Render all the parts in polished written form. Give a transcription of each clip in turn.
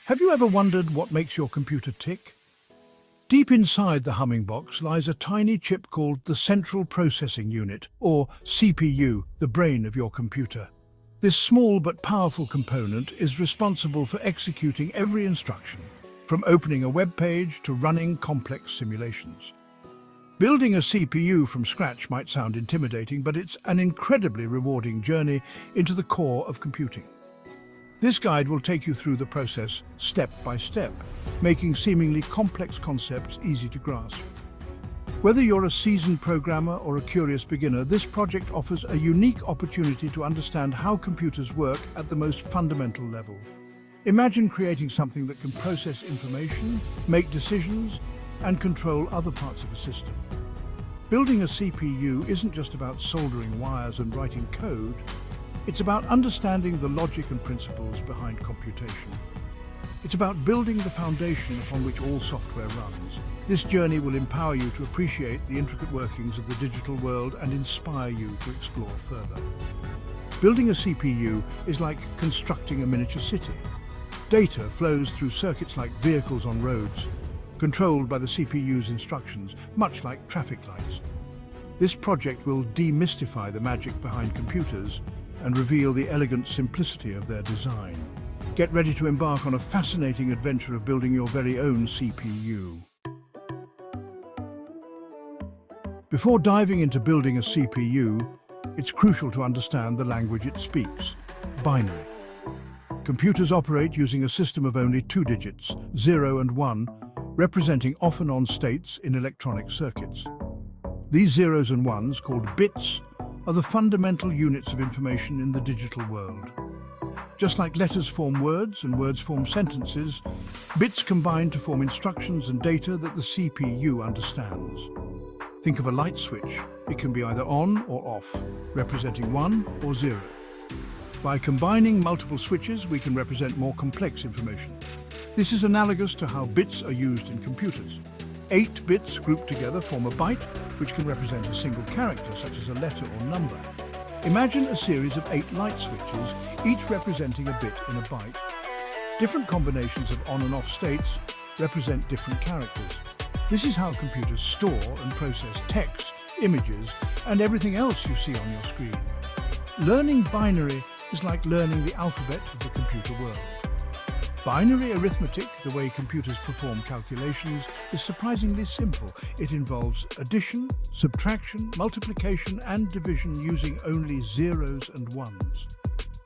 Have you ever wondered what makes your computer tick? Deep inside the humming box lies a tiny chip called the Central Processing Unit, or CPU, the brain of your computer. This small but powerful component is responsible for executing every instruction, from opening a web page to running complex simulations. Building a CPU from scratch might sound intimidating, but it's an incredibly rewarding journey into the core of computing. This guide will take you through the process step by step, making seemingly complex concepts easy to grasp. Whether you're a seasoned programmer or a curious beginner, this project offers a unique opportunity to understand how computers work at the most fundamental level. Imagine creating something that can process information, make decisions, and control other parts of a system. Building a CPU isn't just about soldering wires and writing code. It's about understanding the logic and principles behind computation. It's about building the foundation upon which all software runs. This journey will empower you to appreciate the intricate workings of the digital world and inspire you to explore further. Building a CPU is like constructing a miniature city. Data flows through circuits like vehicles on roads, controlled by the CPU's instructions, much like traffic lights. This project will demystify the magic behind computers and reveal the elegant simplicity of their design. Get ready to embark on a fascinating adventure of building your very own CPU. Before diving into building a CPU, it's crucial to understand the language it speaks: binary. Computers operate using a system of only two digits, 0 and 1, representing off-and-on states in electronic circuits. These zeros and ones, called bits, are the fundamental units of information in the digital world. Just like letters form words and words form sentences, bits combine to form instructions and data that the CPU understands. Think of a light switch. It can be either on or off, representing 1 or 0. By combining multiple switches, we can represent more complex information. This is analogous to how bits are used in computers. 8 bits grouped together form a byte, which can represent a single character, such as a letter or number. Imagine a series of 8 light switches, each representing a bit in a byte. Different combinations of on and off states represent different characters. This is how computers store and process text, images, and everything else you see on your screen. Learning binary is like learning the alphabet of the computer world. Binary arithmetic, the way computers perform calculations, is surprisingly simple. It involves addition, subtraction, multiplication, and division using only zeros and ones.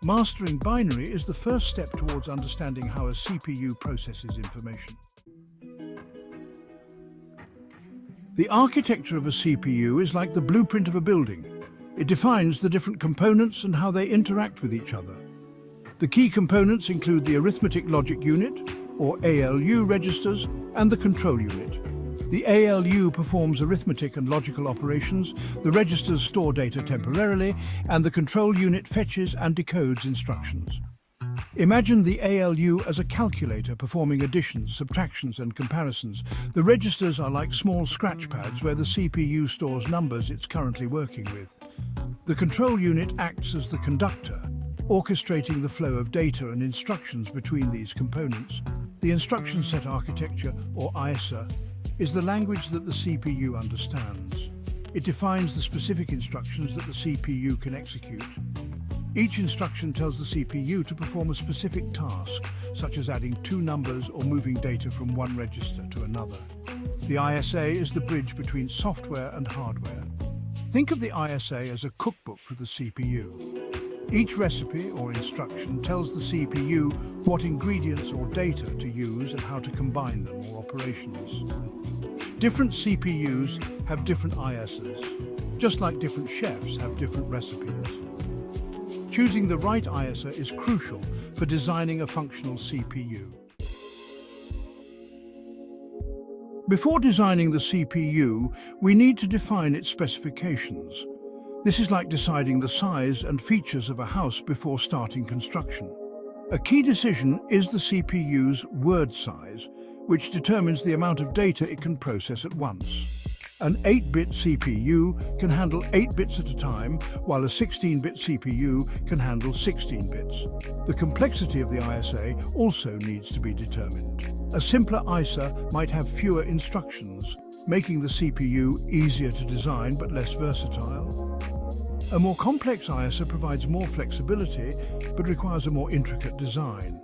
Mastering binary is the first step towards understanding how a CPU processes information. The architecture of a CPU is like the blueprint of a building. It defines the different components and how they interact with each other. The key components include the arithmetic logic unit, or ALU registers, and the control unit. The ALU performs arithmetic and logical operations, the registers store data temporarily, and the control unit fetches and decodes instructions. Imagine the ALU as a calculator performing additions, subtractions, and comparisons. The registers are like small scratch pads where the CPU stores numbers it's currently working with. The control unit acts as the conductor, orchestrating the flow of data and instructions between these components. The instruction set architecture, or ISA, is the language that the CPU understands. It defines the specific instructions that the CPU can execute. Each instruction tells the CPU to perform a specific task, such as adding 2 numbers or moving data from one register to another. The ISA is the bridge between software and hardware. Think of the ISA as a cookbook for the CPU. Each recipe or instruction tells the CPU what ingredients or data to use and how to combine them or operations. Different CPUs have different ISAs, just like different chefs have different recipes. Choosing the right ISA is crucial for designing a functional CPU. Before designing the CPU, we need to define its specifications. This is like deciding the size and features of a house before starting construction. A key decision is the CPU's word size, which determines the amount of data it can process at once. An 8-bit CPU can handle 8 bits at a time, while a 16-bit CPU can handle 16 bits. The complexity of the ISA also needs to be determined. A simpler ISA might have fewer instructions, making the CPU easier to design but less versatile. A more complex ISA provides more flexibility but requires a more intricate design.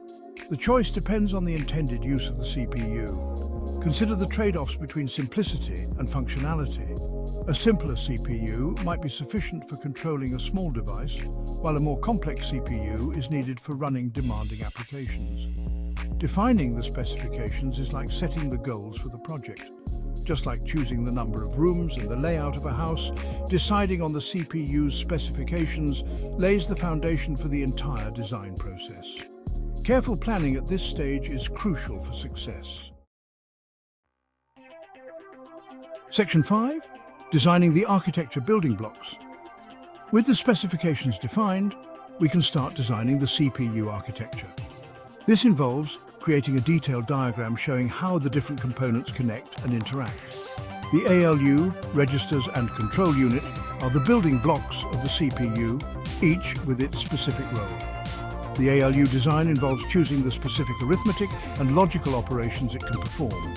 The choice depends on the intended use of the CPU. Consider the trade-offs between simplicity and functionality. A simpler CPU might be sufficient for controlling a small device, while a more complex CPU is needed for running demanding applications. Defining the specifications is like setting the goals for the project. Just like choosing the number of rooms and the layout of a house, deciding on the CPU's specifications lays the foundation for the entire design process. Careful planning at this stage is crucial for success. Section 5. Designing the architecture building blocks. With the specifications defined, we can start designing the CPU architecture. This involves creating a detailed diagram showing how the different components connect and interact. The ALU, registers and control unit are the building blocks of the CPU, each with its specific role. The ALU design involves choosing the specific arithmetic and logical operations it can perform.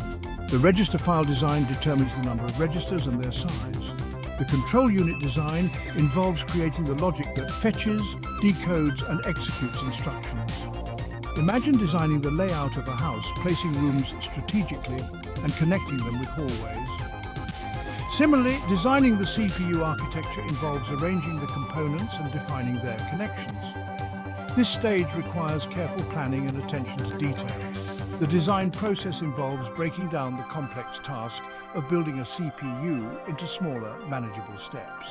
The register file design determines the number of registers and their size. The control unit design involves creating the logic that fetches, decodes and executes instructions. Imagine designing the layout of a house, placing rooms strategically and connecting them with hallways. Similarly, designing the CPU architecture involves arranging the components and defining their connections. This stage requires careful planning and attention to detail. The design process involves breaking down the complex task of building a CPU into smaller, manageable steps.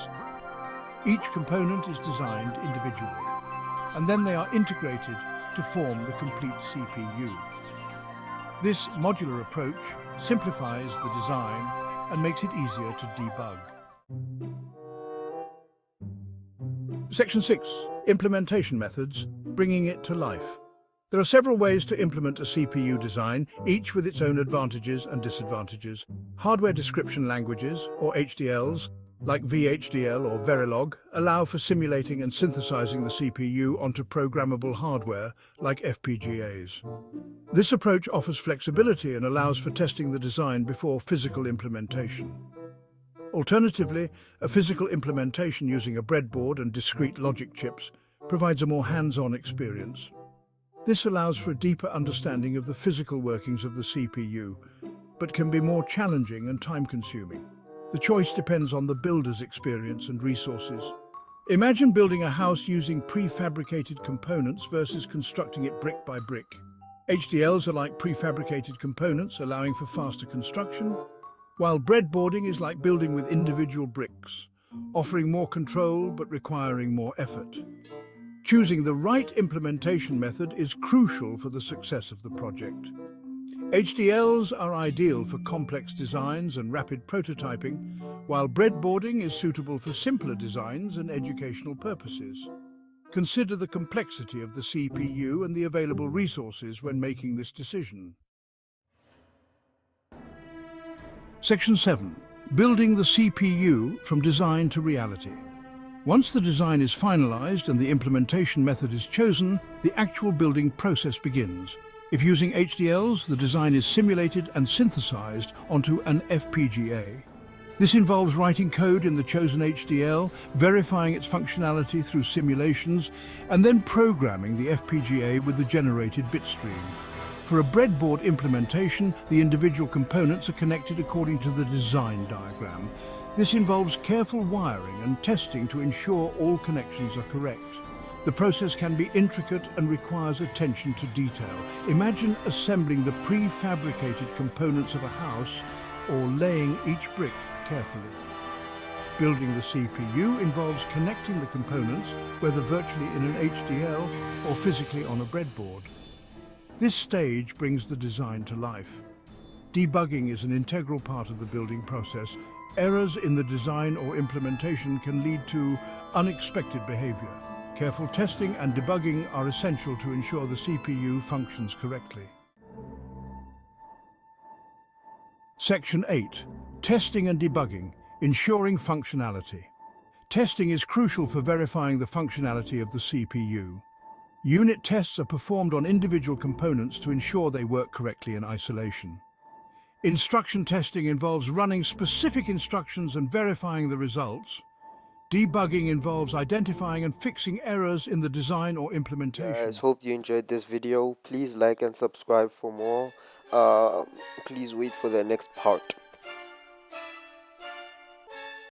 Each component is designed individually, and then they are integrated to form the complete CPU. This modular approach simplifies the design and makes it easier to debug. Section 6. Implementation methods, bringing it to life. There are several ways to implement a CPU design, each with its own advantages and disadvantages. Hardware description languages, or HDLs, like VHDL or Verilog, allow for simulating and synthesizing the CPU onto programmable hardware, like FPGAs. This approach offers flexibility and allows for testing the design before physical implementation. Alternatively, a physical implementation using a breadboard and discrete logic chips provides a more hands-on experience. This allows for a deeper understanding of the physical workings of the CPU, but can be more challenging and time-consuming. The choice depends on the builder's experience and resources. Imagine building a house using prefabricated components versus constructing it brick by brick. HDLs are like prefabricated components, allowing for faster construction, while breadboarding is like building with individual bricks, offering more control but requiring more effort. Choosing the right implementation method is crucial for the success of the project. HDLs are ideal for complex designs and rapid prototyping, while breadboarding is suitable for simpler designs and educational purposes. Consider the complexity of the CPU and the available resources when making this decision. Section 7. Building the CPU from design to reality. Once the design is finalized and the implementation method is chosen, the actual building process begins. If using HDLs, the design is simulated and synthesized onto an FPGA. This involves writing code in the chosen HDL, verifying its functionality through simulations, and then programming the FPGA with the generated bitstream. For a breadboard implementation, the individual components are connected according to the design diagram. This involves careful wiring and testing to ensure all connections are correct. The process can be intricate and requires attention to detail. Imagine assembling the prefabricated components of a house or laying each brick carefully. Building the CPU involves connecting the components, whether virtually in an HDL or physically on a breadboard. This stage brings the design to life. Debugging is an integral part of the building process. Errors in the design or implementation can lead to unexpected behavior. Careful testing and debugging are essential to ensure the CPU functions correctly. Section 8. Testing and debugging, ensuring functionality. Testing is crucial for verifying the functionality of the CPU. Unit tests are performed on individual components to ensure they work correctly in isolation. Instruction testing involves running specific instructions and verifying the results. Debugging involves identifying and fixing errors in the design or implementation. Guys, hope you enjoyed this video. Please like and subscribe for more. Please wait for the next part.